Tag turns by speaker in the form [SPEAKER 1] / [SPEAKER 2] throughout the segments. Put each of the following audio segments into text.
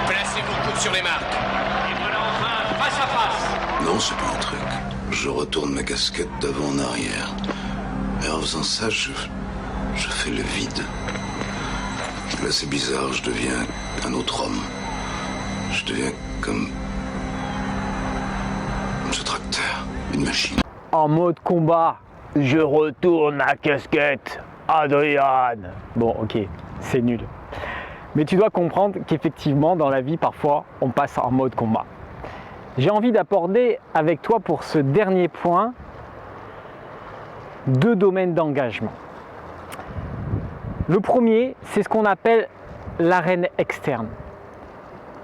[SPEAKER 1] Placez-vous coude sur les marques. Et voilà enfin face à face.
[SPEAKER 2] Non, c'est pas un truc. Je retourne ma casquette d'avant en arrière. Et en faisant ça, je fais le vide. Là, c'est bizarre, je deviens un autre homme. Je deviens comme ce tracteur, une machine.
[SPEAKER 3] En mode combat, je retourne la casquette, Adrian. Bon, ok, c'est nul. Mais tu dois comprendre qu'effectivement, dans la vie, parfois, on passe en mode combat. J'ai envie d'aborder avec toi pour ce dernier point 2 domaines d'engagement. Le premier, c'est ce qu'on appelle l'arène externe.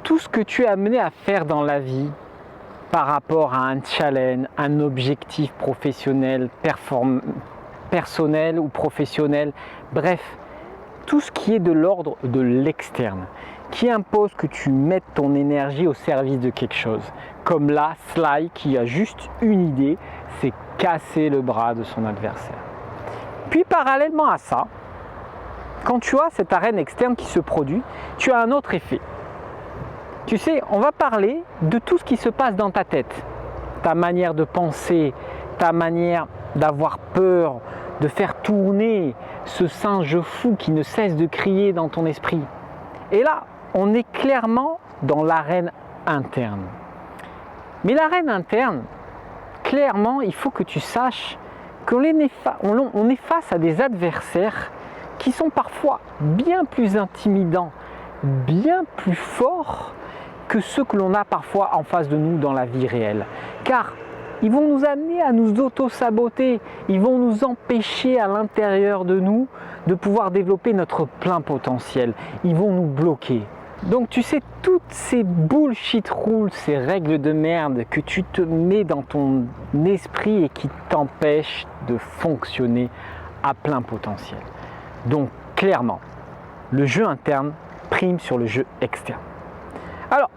[SPEAKER 3] Tout ce que tu es amené à faire dans la vie par rapport à un challenge, un objectif professionnel, personnel ou professionnel, bref, tout ce qui est de l'ordre de l'externe, qui impose que tu mettes ton énergie au service de quelque chose. Comme là, Sly qui a juste une idée, c'est casser le bras de son adversaire. Puis parallèlement à ça, quand tu as cette arène externe qui se produit, tu as un autre effet. Tu sais, on va parler de tout ce qui se passe dans ta tête. Ta manière de penser, ta manière d'avoir peur, de faire tourner ce singe fou qui ne cesse de crier dans ton esprit. Et là, on est clairement dans l'arène interne. Mais l'arène interne, clairement, il faut que tu saches qu'on est face à des adversaires qui sont parfois bien plus intimidants, bien plus forts que ceux que l'on a parfois en face de nous dans la vie réelle. Car ils vont nous amener à nous auto-saboter, ils vont nous empêcher à l'intérieur de nous de pouvoir développer notre plein potentiel, ils vont nous bloquer. Donc tu sais, toutes ces bullshit rules, ces règles de merde que tu te mets dans ton esprit et qui t'empêchent de fonctionner à plein potentiel. Donc clairement, le jeu interne prime sur le jeu externe. Alors,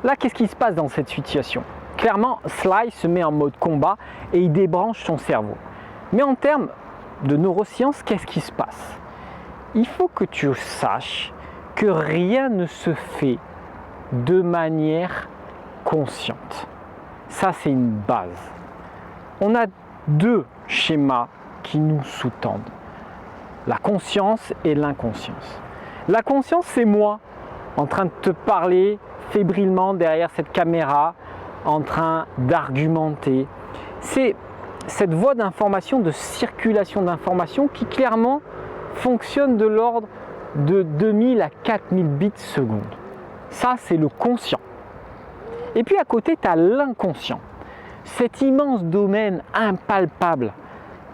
[SPEAKER 3] là, qu'est-ce qui se passe dans cette situation? Clairement, Sly se met en mode combat et il débranche son cerveau. Mais en termes de neurosciences, qu'est-ce qui se passe? Il faut que tu saches que rien ne se fait de manière consciente. Ça, c'est une base. On a 2 schémas qui nous sous-tendent. La conscience et l'inconscience. La conscience, c'est moi, en train de te parler fébrilement derrière cette caméra, en train d'argumenter. C'est cette voie d'information, de circulation d'information qui clairement fonctionne de l'ordre de 2000 à 4000 bits secondes. Ça, c'est le conscient. Et puis à côté, tu as l'inconscient. Cet immense domaine impalpable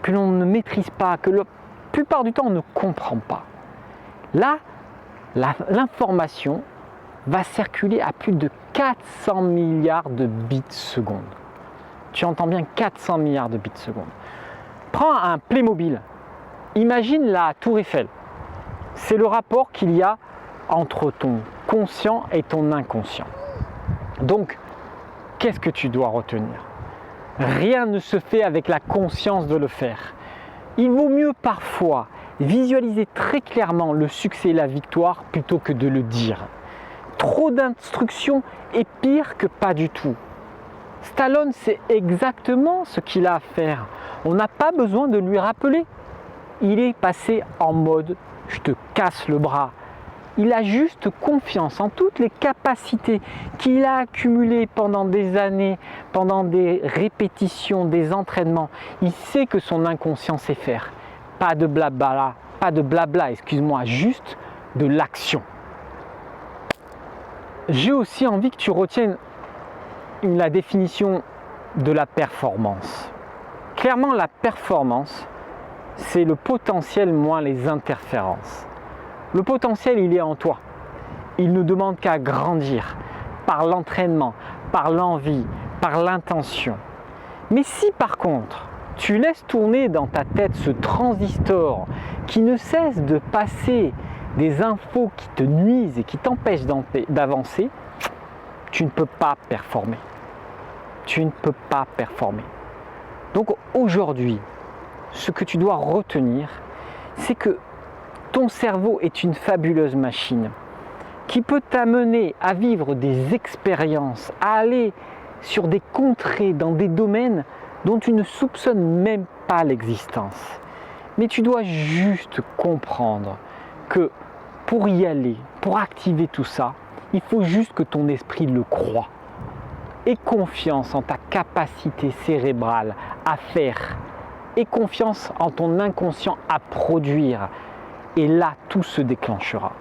[SPEAKER 3] que l'on ne maîtrise pas, que la plupart du temps on ne comprend pas. Là, l'information va circuler à plus de 400 milliards de bits secondes. Tu entends bien, 400 milliards de bits secondes. Prends un Playmobil. Imagine la Tour Eiffel. C'est le rapport qu'il y a entre ton conscient et ton inconscient. Donc, qu'est-ce que tu dois retenir? Rien ne se fait avec la conscience de le faire. Il vaut mieux parfois visualiser très clairement le succès et la victoire plutôt que de le dire. Trop d'instructions est pire que pas du tout. Stallone sait exactement ce qu'il a à faire. On n'a pas besoin de lui rappeler. Il est passé en mode « je te casse le bras ». Il a juste confiance en toutes les capacités qu'il a accumulées pendant des années, pendant des répétitions, des entraînements. Il sait que son inconscient sait faire. Pas de blabla, excuse-moi, juste de l'action. J'ai aussi envie que tu retiennes la définition de la performance. Clairement, la performance, c'est le potentiel moins les interférences. Le potentiel, il est en toi. Il ne demande qu'à grandir par l'entraînement, par l'envie, par l'intention. Mais si par contre, tu laisses tourner dans ta tête ce transistor qui ne cesse de passer des infos qui te nuisent et qui t'empêchent d'avancer, tu ne peux pas performer. Tu ne peux pas performer. Donc aujourd'hui, ce que tu dois retenir, c'est que ton cerveau est une fabuleuse machine. qui peut t'amener à vivre des expériences, à aller sur des contrées, dans des domaines dont tu ne soupçonnes même pas l'existence. Mais tu dois juste comprendre que pour y aller, pour activer tout ça, il faut juste que ton esprit le croie. Aie confiance en ta capacité cérébrale à faire. Aie confiance en ton inconscient à produire. Et là, tout se déclenchera.